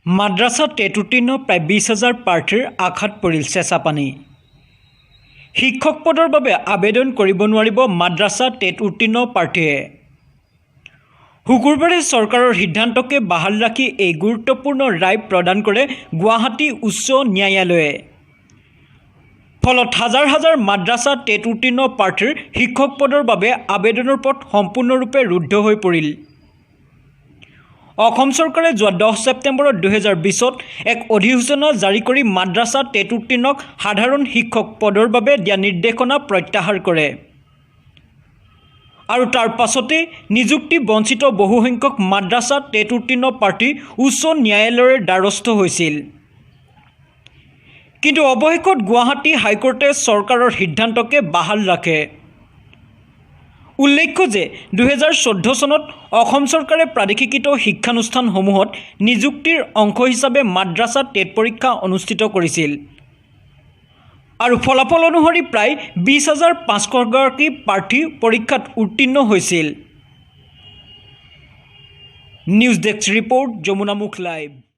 মাদ্ৰাছা TET উত্তীৰ্ণ প্ৰায় 20,000 প্ৰাৰ্থীৰ আঘাত পৰিল চেঁচাপানী। শিক্ষক পদৰ বাবে আবেদন কৰিব নোৱাৰিব মাদ্ৰাছা টেট উত্তীৰ্ণ প্ৰাৰ্থীয়ে। শুকুৰবাৰে চৰকাৰৰ সিদ্ধান্তকে বাহাল ৰাখি এই গুৰুত্বপূৰ্ণ ৰায় প্ৰদান কৰে গুৱাহাটী উচ্চ ন্যায়ালয়ে। ফলত হাজাৰ হাজাৰ মাদ্ৰাছা টেট উত্তীৰ্ণ প্ৰাৰ্থীৰ শিক্ষক পদৰ বাবে আবেদনৰ পথ সম্পূৰ্ণৰূপে ৰুদ্ধ হৈ পৰিল। অসম চৰকাৰে যোৱা 10 ছেপ্টেম্বৰ 2020 এক অধিসূচনা জাৰি কৰি মাদ্ৰাছা টেট উত্তীৰ্ণক সাধাৰণ শিক্ষক পদৰ বাবে দিয়া নিৰ্দেশনা প্ৰত্যাহাৰ কৰে আৰু তাৰ পাছতে নিযুক্তি বঞ্চিত বহুসংখ্যক মাদ্ৰাছা টেট উত্তীৰ্ণ প্ৰাৰ্থী উচ্চ ন্যায়ালয়ৰ দ্বাৰস্থ হৈছিল। কিন্তু অৱশেষত গুৱাহাটী হাইকোৰ্টে চৰকাৰৰ সিদ্ধান্তকে বাহাল ৰাখে। উল্লেখ্য যে 2014 চনত অসম চৰকাৰে প্ৰাদেশিকৃত শিক্ষানুষ্ঠানসমূহত নিযুক্তিৰ অংশ হিচাপে মাদ্ৰাছা টেট পৰীক্ষা অনুষ্ঠিত কৰিছিল আৰু ফলাফল অনুসৰি প্ৰায় 20,500 গৰাকী প্ৰাৰ্থী পৰীক্ষাত উত্তীৰ্ণ হৈছিল। News desk report, Jamunamukh live.